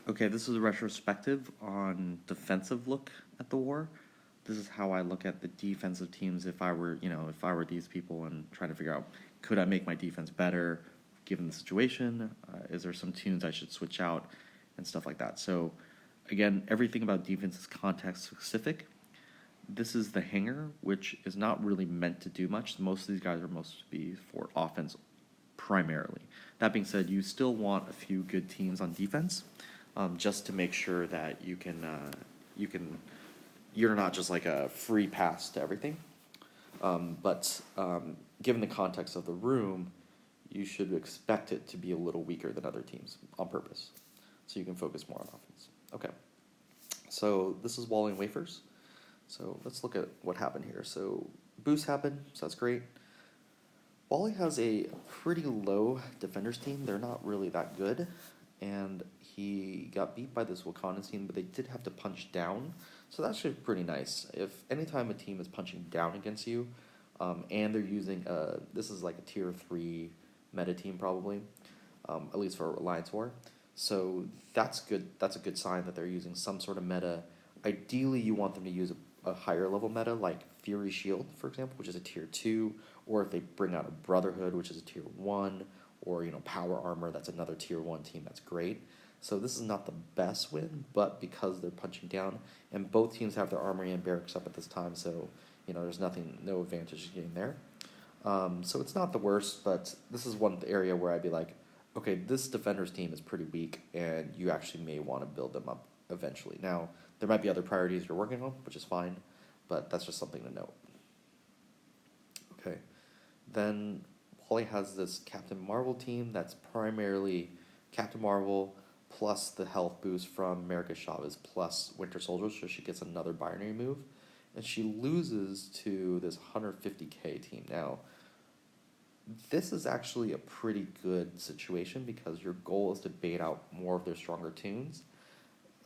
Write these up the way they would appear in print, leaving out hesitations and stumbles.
Okay, this is a retrospective on defensive look at the war. This is how I look at the defensive teams if I were, if I were these people and trying to figure out could I make my defense better given the situation? Is there some tunes I should switch out and stuff like that? So, again, everything about defense is context specific. This is the Hangar, which is not really meant to do much. Most of these guys are supposed to be for offense primarily. That being said, you still want a few good teams on defense, just to make sure that you're not just like a free pass to everything. But given the context of the room, you should expect it to be a little weaker than other teams on purpose, so you can focus more on offense. Okay, so this is Wally and Wafers. So let's look at what happened here. So boost happened, so that's great. Wally has a pretty low defenders team. They're not really that good, and he got beat by this Wakandan team, but they did have to punch down, so that's actually pretty nice. If anytime a team is punching down against you, and they're using this is like a tier 3 meta team probably, at least for Alliance War, so that's good. That's a good sign that they're using some sort of meta. Ideally, you want them to use a higher level meta like Fury Shield, for example, which is a tier 2, or if they bring out a Brotherhood, which is a tier 1, or Power Armor, that's another tier 1 team, that's great. So this is not the best win, but because they're punching down, and both teams have their armory and barracks up at this time, so there's no advantage getting there. So it's not the worst, but this is one area where I'd be like, okay, this defender's team is pretty weak, and you actually may want to build them up eventually. Now, there might be other priorities you're working on, which is fine, but that's just something to note. Okay, then Wally has this Captain Marvel team that's primarily Captain Marvel plus the health boost from America Chavez plus Winter Soldier, so she gets another binary move, and she loses to this 150k team. Now, this is actually a pretty good situation because your goal is to bait out more of their stronger tunes.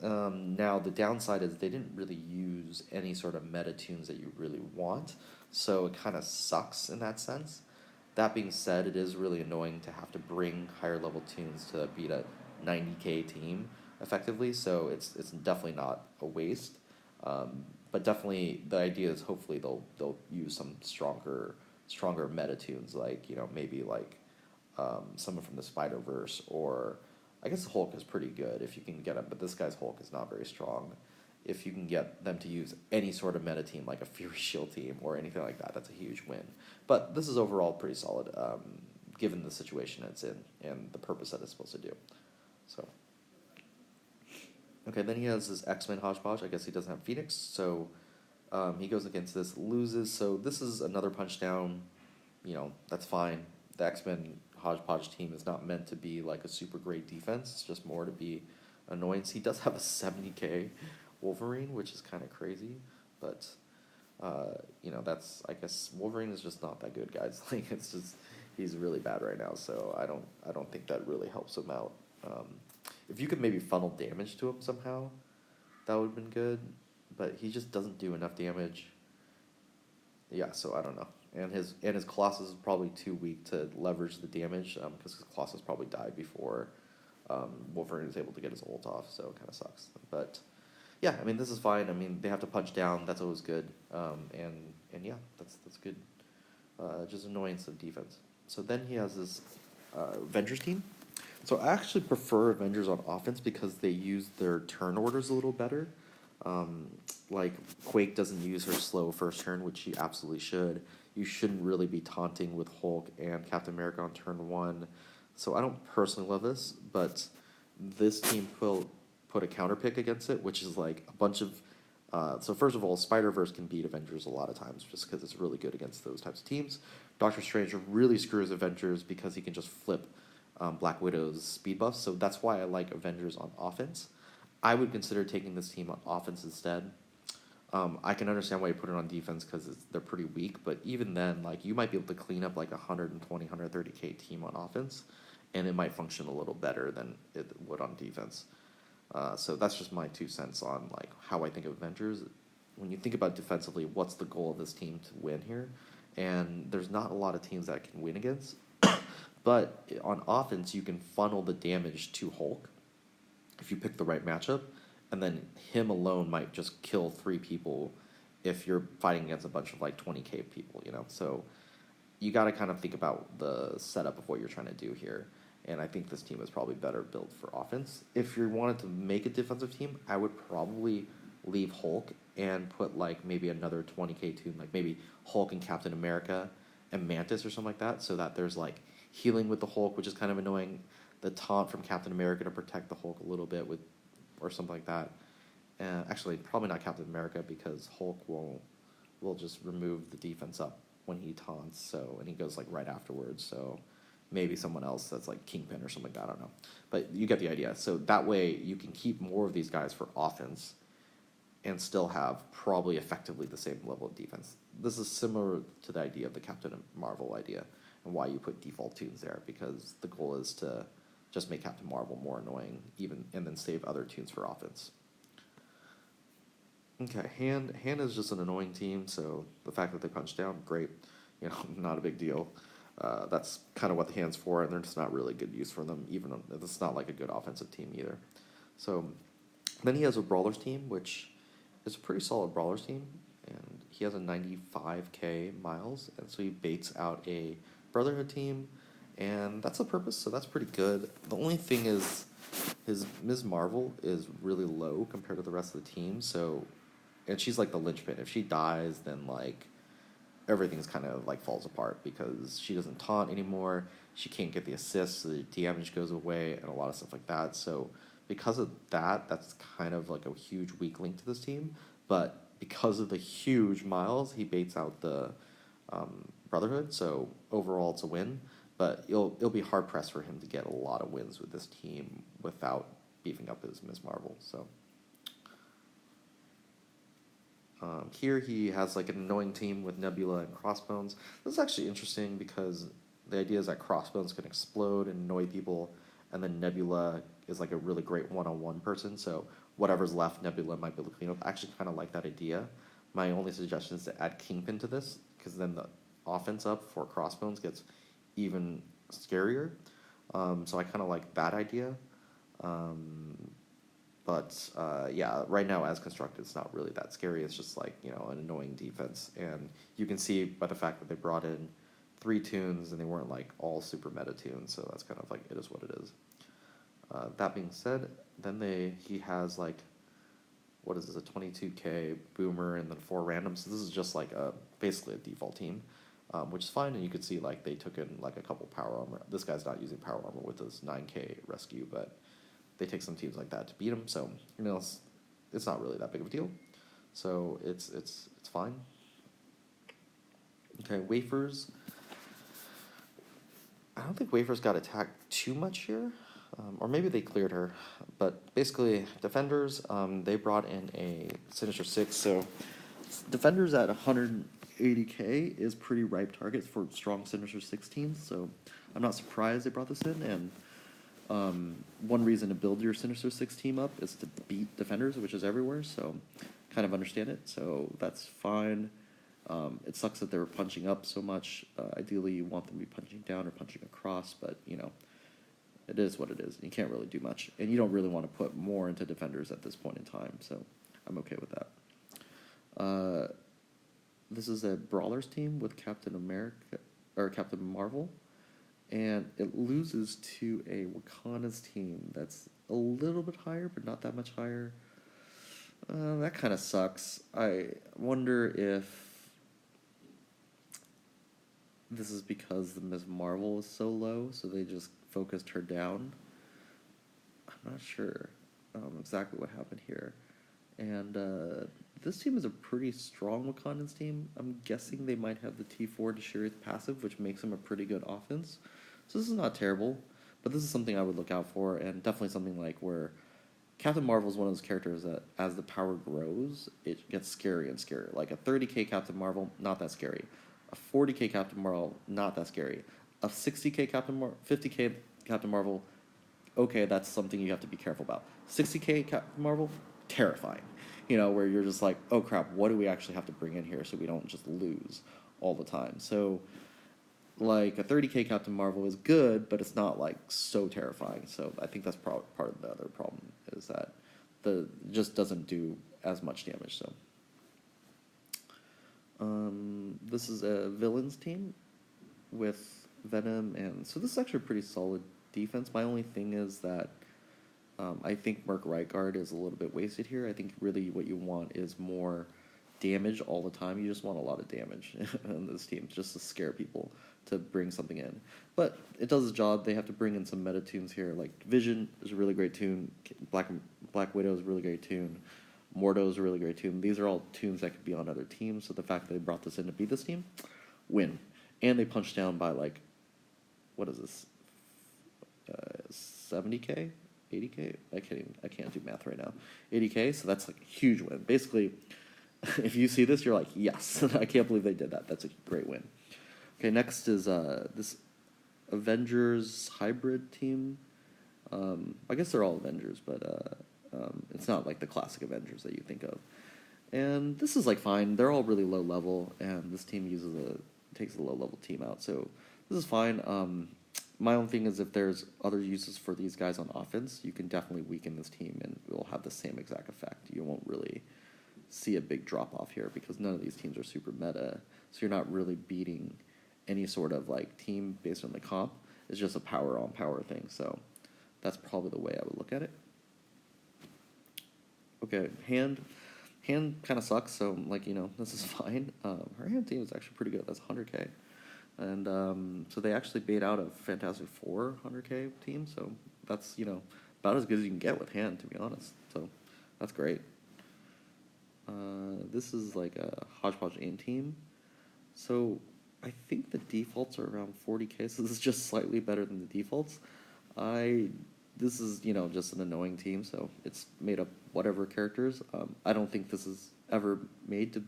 Now, the downside is they didn't really use any sort of meta tunes that you really want, so it kind of sucks in that sense. That being said, it is really annoying to have to bring higher level tunes to beat a 90k team effectively, so it's definitely not a waste. But definitely the idea is hopefully they'll use some stronger meta tunes, like maybe like someone from the Spider-Verse, or I guess the Hulk is pretty good if you can get him, but this guy's Hulk is not very strong. If you can get them to use any sort of meta team, like a Fury Shield team or anything like that, that's a huge win. But this is overall pretty solid, given the situation it's in and the purpose that it's supposed to do. So, okay, then he has this X-Men hodgepodge. I guess he doesn't have Phoenix, so he goes against this, loses. So this is another punch down. That's fine. The X-Men hodgepodge team is not meant to be like a super great defense. It's just more to be annoyance. He does have a 70k Wolverine, which is kind of crazy, but that's, I guess Wolverine is just not that good, guys. Like, it's just he's really bad right now, so I don't think that really helps him out. If you could maybe funnel damage to him somehow, that would have been good, but he just doesn't do enough damage. Yeah, so I don't know. And his Colossus is probably too weak to leverage the damage, because his Colossus probably died before Wolverine was able to get his ult off, so it kind of sucks. But yeah, I mean, this is fine. I mean, they have to punch down. That's always good. And yeah, that's good. Just annoyance of defense. So then he has this Avengers team. So I actually prefer Avengers on offense because they use their turn orders a little better. Like Quake doesn't use her slow first turn, which she absolutely should. You shouldn't really be taunting with Hulk and Captain America on turn 1. So I don't personally love this, but this team put a counter pick against it, which is like a bunch of... so first of all, Spider-Verse can beat Avengers a lot of times just because it's really good against those types of teams. Doctor Strange really screws Avengers because he can just flip Black Widow's speed buffs, so that's why I like Avengers on offense. I would consider taking this team on offense instead. I can understand why you put it on defense because they're pretty weak, but even then, like, you might be able to clean up like a 120, 130k team on offense, and it might function a little better than it would on defense. So that's just my 2 cents on like how I think of Avengers. When you think about defensively, what's the goal of this team to win here? And there's not a lot of teams that can win against. But on offense, you can funnel the damage to Hulk. if you pick the right matchup, and then him alone might just kill 3 people if you're fighting against a bunch of like 20k people, you know. So you got to kind of think about the setup of what you're trying to do here. And I think this team is probably better built for offense. If you wanted to make a defensive team, I would probably leave Hulk and put like maybe another 20k tune, like maybe Hulk and Captain America and Mantis or something like that, so that there's like healing with the Hulk, which is kind of annoying. The taunt from Captain America to protect the Hulk a little bit with, or something like that. Actually, probably not Captain America because Hulk will just remove the defense up when he taunts. So, and he goes like right afterwards. So maybe someone else that's like Kingpin or something like that. I don't know, but you get the idea. So that way you can keep more of these guys for offense and still have probably effectively the same level of defense. This is similar to the idea of the Captain Marvel idea and why you put default tunes there, because the goal is to just make Captain Marvel more annoying, even, and then save other tunes for offense. Okay, Hand is just an annoying team, so the fact that they punch down, great. You know, not a big deal. That's kind of what the Hand's for, and there's just not really good use for them, even though it's not like a good offensive team either. So then he has a Brawlers team, which is a pretty solid Brawlers team, and he has a 95k miles, and so he baits out a Brotherhood team, and that's the purpose, so that's pretty good. The only thing is his Ms. Marvel is really low compared to the rest of the team, so, and she's like the linchpin. If she dies, then like everything's kind of like falls apart because she doesn't taunt anymore, she can't get the assists, so the damage goes away, and a lot of stuff like that. So because of that, that's kind of like a huge weak link to this team. But because of the huge miles, he baits out the Brotherhood, so overall it's a win. But it'll be hard pressed for him to get a lot of wins with this team without beefing up his Ms. Marvel. So here he has like an annoying team with Nebula and Crossbones. This is actually interesting because the idea is that Crossbones can explode and annoy people, and then Nebula is like a really great one-on-one person, so whatever's left, Nebula might be able to clean up. I actually kind of like that idea. My only suggestion is to add Kingpin to this, because then the offense up for Crossbones gets even scarier. So I kind of like that idea. But yeah, right now as constructed, it's not really that scary. It's just like, you know, an annoying defense. And you can see by the fact that they brought in 3 tunes and they weren't like all super meta tunes. So that's kind of like, it is what it is. That being said, then he has like, what is this, a 22k boomer and then 4 randoms. So this is just like basically a default team, which is fine. And you could see like they took in like a couple power armor. This guy's not using power armor with his 9k rescue, but they take some teams like that to beat him. So, you know, it's not really that big of a deal. So it's fine. Okay, Wafers. I don't think Wafers got attacked too much here. Or maybe they cleared her. But basically, Defenders, they brought in a Sinister Six. So Defenders at 180k is pretty ripe targets for strong Sinister Six teams. So I'm not surprised they brought this in. And one reason to build your Sinister Six team up is to beat Defenders, which is everywhere. So kind of understand it. So that's fine. It sucks that they were punching up so much. Ideally, you want them to be punching down or punching across. But, you know, it is what it is. You can't really do much. And you don't really want to put more into Defenders at this point in time. So I'm okay with that. This is a Brawlers team with Captain America, or Captain Marvel. And it loses to a Wakanda's team that's a little bit higher, but not that much higher. That kind of sucks. I wonder if this is because the Ms. Marvel is so low, so they just focused her down. I'm not sure exactly what happened here. And this team is a pretty strong Wakandan's team. I'm guessing they might have the T4 to Shirith passive, which makes them a pretty good offense. So this is not terrible, but this is something I would look out for, and definitely something like where Captain Marvel is one of those characters that as the power grows, it gets scarier and scarier. Like a 30k Captain Marvel, not that scary. A 40k Captain Marvel, not that scary. A 60k Captain Marvel, 50k Captain Marvel, okay, that's something you have to be careful about. 60k Captain Marvel, terrifying. You know, where you're just like, oh crap, what do we actually have to bring in here so we don't just lose all the time? So like a 30k Captain Marvel is good, but it's not like so terrifying. So I think that's part of the other problem is that the just doesn't do as much damage. So this is a villains team with Venom, and so this is actually a pretty solid defense. My only thing is that I think Merc Right Guard is a little bit wasted here. I think really what you want is more damage all the time. You just want a lot of damage in this team just to scare people to bring something in. But it does its job. They have to bring in some meta tunes here. Like Vision is a really great tune. Black Widow is a really great tune. Mordo is a really great tune. These are all tunes that could be on other teams. So the fact that they brought this in to beat this team, win. And they punched down by like, what is this? 70k? 80k? I can't do math right now. 80k, so that's like a huge win. Basically, if you see this, you're like, yes, I can't believe they did that. That's a great win. Okay, next is this Avengers hybrid team. I guess they're all Avengers, but it's not like the classic Avengers that you think of. And this is like fine. They're all really low level, and this team takes a low level team out. So this is fine. My own thing is if there's other uses for these guys on offense, you can definitely weaken this team, and it will have the same exact effect. You won't really see a big drop off here because none of these teams are super meta, so you're not really beating any sort of like team based on the comp. It's just a power on power thing. So that's probably the way I would look at it. Okay, hand kind of sucks, so like this is fine. Her hand team is actually pretty good. That's 100k, and so they actually bait out a Fantastic Four 100k team. So that's about as good as you can get with hand, to be honest. So that's great. This is like a hodgepodge aim team. So I think the defaults are around 40k, so this is just slightly better than the defaults. This is, just an annoying team, so it's made up whatever characters. I don't think this is ever made to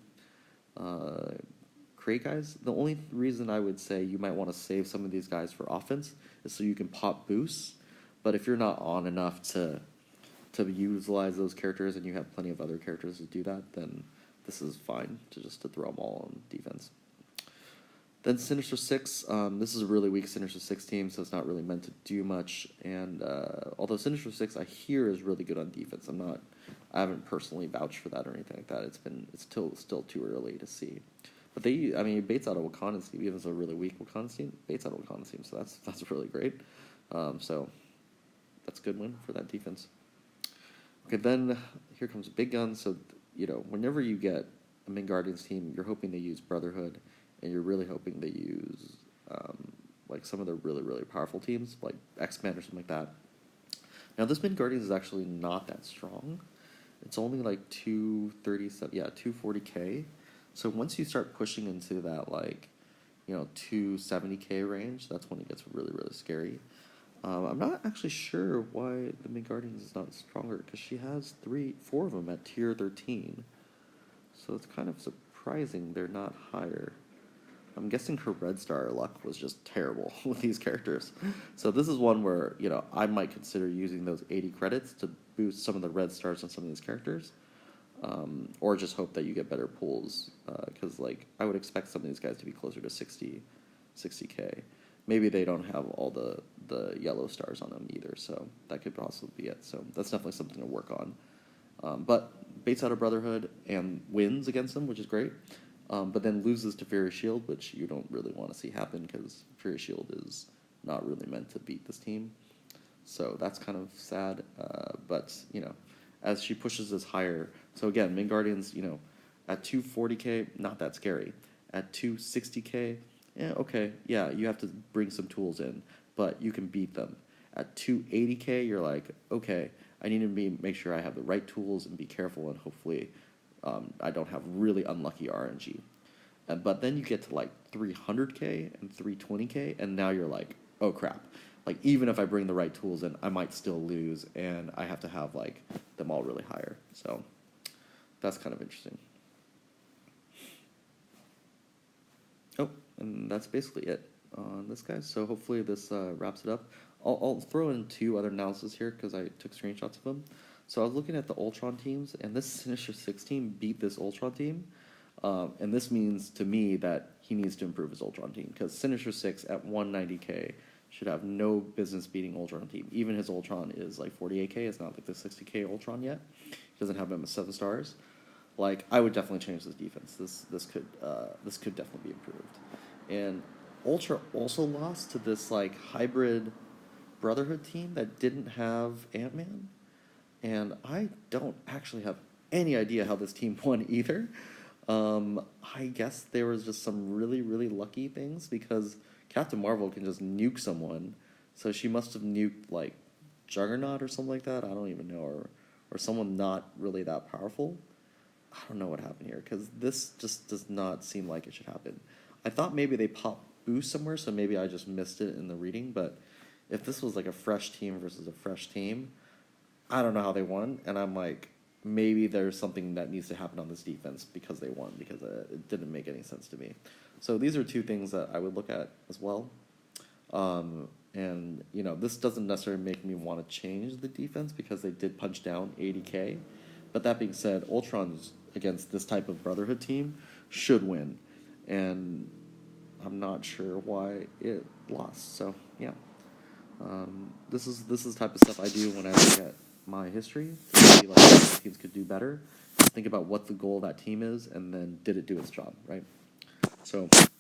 create guys. The only reason I would say you might want to save some of these guys for offense is so you can pop boosts, but if you're not on enough to utilize those characters and you have plenty of other characters to do that, then this is fine to throw them all on defense. Then Sinister Six, this is a really weak Sinister Six team, so it's not really meant to do much. And although Sinister Six I hear is really good on defense, I haven't personally vouched for that or anything like that. It's still too early to see. But it baits out a Wakanda team, even though it's a really weak Wakanda team. Baits out a Wakanda team, so that's really great. So that's a good win for that defense. Okay, then here comes Big Gun. So whenever you get a Min Guardians team, you're hoping they use Brotherhood. And you're really hoping they use like some of the really, really powerful teams, like X-Men or something like that. Now, this Min Guardians is actually not that strong. It's only like 240k. So once you start pushing into that 270k range, that's when it gets really, really scary. I'm not actually sure why the Min Guardians is not stronger, because she has 4 of them at tier 13. So it's kind of surprising they're not higher. I'm guessing her Red Star luck was just terrible with these characters. So this is one where, I might consider using those 80 credits to boost some of the Red Stars on some of these characters. Or just hope that you get better pulls. Because, I would expect some of these guys to be closer to 60k. Maybe they don't have all the yellow stars on them either, so that could possibly be it. So that's definitely something to work on. But baits out a Brotherhood and wins against them, which is great. But then loses to Fury Shield, which you don't really want to see happen because Fury Shield is not really meant to beat this team. So that's kind of sad. But, as she pushes this higher. So again, Min Guardians, at 240k, not that scary. At 260k, okay, yeah, you have to bring some tools in, but you can beat them. At 280k, you're like, okay, I need to make sure I have the right tools and be careful, and hopefully I don't have really unlucky RNG. But then you get to 300k and 320k, and now you're like, oh crap. Even if I bring the right tools in, I might still lose, and I have to have them all really higher. So that's kind of interesting. Oh, and that's basically it on this guy. So hopefully this wraps it up. I'll throw in 2 other analyses here because I took screenshots of them. So I was looking at the Ultron teams, and this Sinister Six team beat this Ultron team. And this means to me that he needs to improve his Ultron team, because Sinister Six at 190k should have no business beating Ultron team. Even his Ultron is like 48k. It's not like the 60k Ultron yet. He doesn't have him at 7 stars. Like, I would definitely change this defense. This could definitely be improved. And Ultra also lost to this like hybrid Brotherhood team that didn't have Ant-Man, and I don't actually have any idea how this team won either. I guess there was just some really, really lucky things, because Captain Marvel can just nuke someone, so she must have nuked like Juggernaut or something like that. I don't even know, or someone not really that powerful. I don't know what happened here, because this just does not seem like it should happen. I thought maybe they popped boost somewhere, so maybe I just missed it in the reading, but if this was like a fresh team versus a fresh team, I don't know how they won, and I'm like, maybe there's something that needs to happen on this defense because they won, because it didn't make any sense to me. So these are two things that I would look at as well. And, you know, this doesn't necessarily make me want to change the defense, because they did punch down 80k. But that being said, Ultron's against this type of Brotherhood team should win. And I'm not sure why it lost. So, yeah. This is the type of stuff I do when I look at my history to see like what teams could do better. Just think about what the goal of that team is, and then did it do its job, right? So